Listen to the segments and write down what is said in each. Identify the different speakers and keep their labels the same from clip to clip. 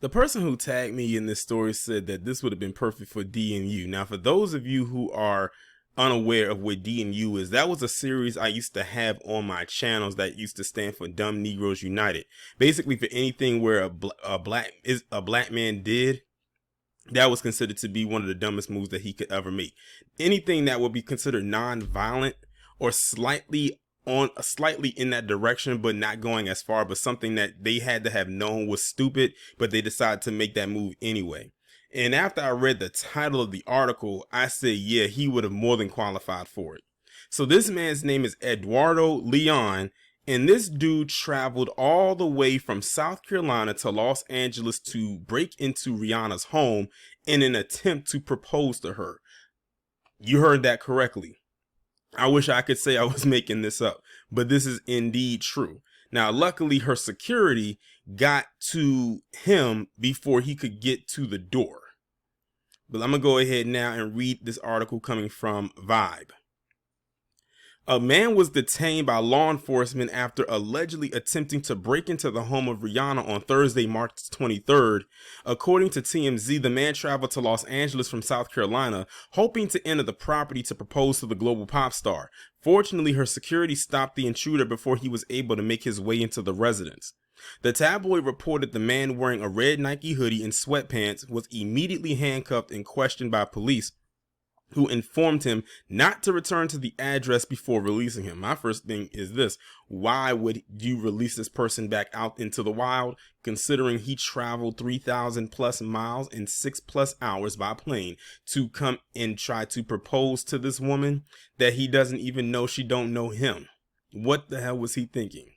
Speaker 1: The person who tagged me in this story said that this would have been perfect for D&U. Now, for those of you who are unaware of what D&U is, that was a series I used to have on my channels that used to stand for Dumb Negroes United. Basically, for anything where a black man did, that was considered to be one of the dumbest moves that he could ever make. Anything that would be considered non-violent or slightly in that direction, but not going as far, but something that they had to have known was stupid, but they decided to make that move anyway. And after I read the title of the article, I said, yeah, he would have more than qualified for it. So this man's name is Eduardo Leon, and this dude traveled all the way from South Carolina to Los Angeles to break into Rihanna's home in an attempt to propose to her. You heard that correctly. I wish I could say I was making this up, but this is indeed true. Now, luckily, her security got to him before he could get to the door. But I'm going to go ahead now and read this article coming from Vibe. A man was detained by law enforcement after allegedly attempting to break into the home of Rihanna on Thursday, March 23rd. According to TMZ, the man traveled to Los Angeles from South Carolina, hoping to enter the property to propose to the global pop star. Fortunately, her security stopped the intruder before he was able to make his way into the residence. The tabloid reported the man wearing a red Nike hoodie and sweatpants was immediately handcuffed and questioned by police, who informed him not to return to the address before releasing him. My first thing is this: why would you release this person back out into the wild, considering he traveled 3,000 plus miles and 6+ hours by plane to come and try to propose to this woman that he doesn't even know? She don't know him. What the hell was he thinking?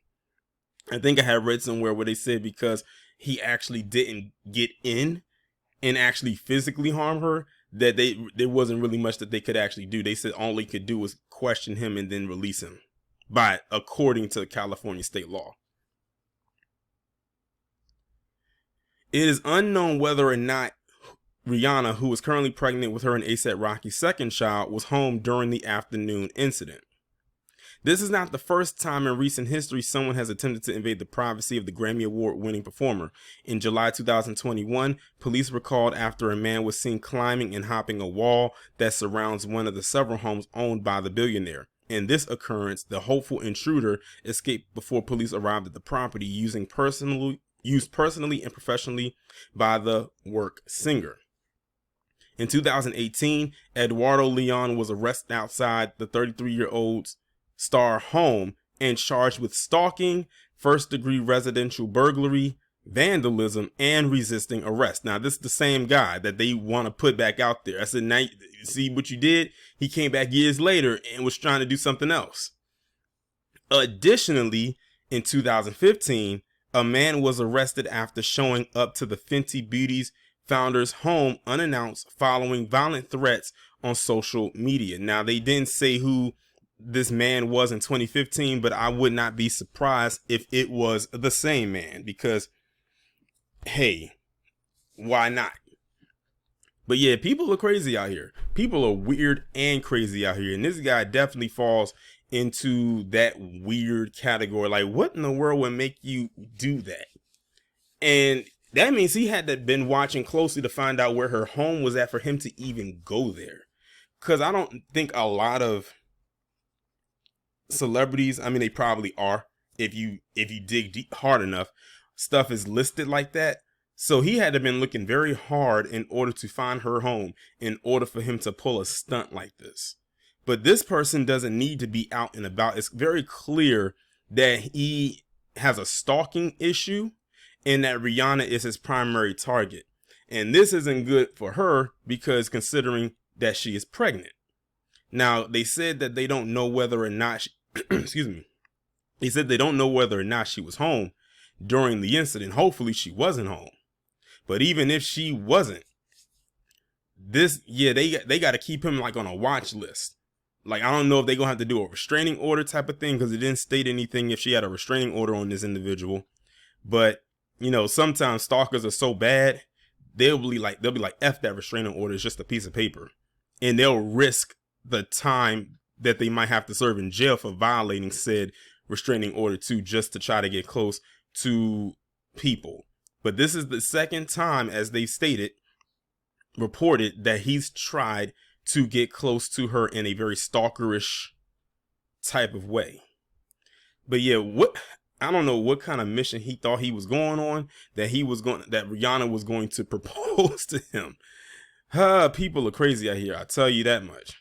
Speaker 1: I think I had read somewhere where they said because he actually didn't get in and actually physically harm her, that there wasn't really much that they could actually do. They said all they could do was question him and then release him, according to California state law. It is unknown whether or not Rihanna, who is currently pregnant with her and A$AP Rocky's second child, was home during the afternoon incident. This is not the first time in recent history someone has attempted to invade the privacy of the Grammy Award-winning performer. In July 2021, police were called after a man was seen climbing and hopping a wall that surrounds one of the several homes owned by the billionaire. In this occurrence, the hopeful intruder escaped before police arrived at the property, used personally and professionally by the work singer. In 2018, Eduardo Leon was arrested outside the 33-year-old's star home and charged with stalking, first-degree residential burglary, vandalism, and resisting arrest. Now, this is the same guy that they want to put back out there. I said, now, see what you did? He came back years later and was trying to do something else. Additionally, in 2015, a man was arrested after showing up to the Fenty Beauty's founder's home unannounced following violent threats on social media. Now, they didn't say who this man was in 2015, but I would not be surprised if it was the same man, because hey, why not? But yeah, people are crazy out here. People are weird and crazy out here, and this guy definitely falls into that weird category. Like, what in the world would make you do that? And that means he had to been watching closely to find out where her home was at for him to even go there, because I don't think a lot of celebrities, I mean, they probably are, if you dig deep, hard enough, stuff is listed like that. So he had to have been looking very hard in order to find her home, in order for him to pull a stunt like this. But this person doesn't need to be out and about. It's very clear that he has a stalking issue and that Rihanna is his primary target. And this isn't good for her, because considering that she is pregnant. Now, they said that they don't know whether or not she, excuse me. They said they don't know whether or not she was home during the incident. Hopefully she wasn't home. But even if she wasn't, they got to keep him like on a watch list. Like, I don't know if they're going to have to do a restraining order type of thing, because it didn't state anything if she had a restraining order on this individual. But, you know, sometimes stalkers are so bad, they'll be like, F that restraining order, it's just a piece of paper. And they'll risk the time that they might have to serve in jail for violating said restraining order too, just to try to get close to people. But this is the second time, as they stated, reported, that he's tried to get close to her in a very stalkerish type of way. But yeah, I don't know what kind of mission he thought he was going on, that Rihanna was going to propose to him. People are crazy out here, I'll tell you that much.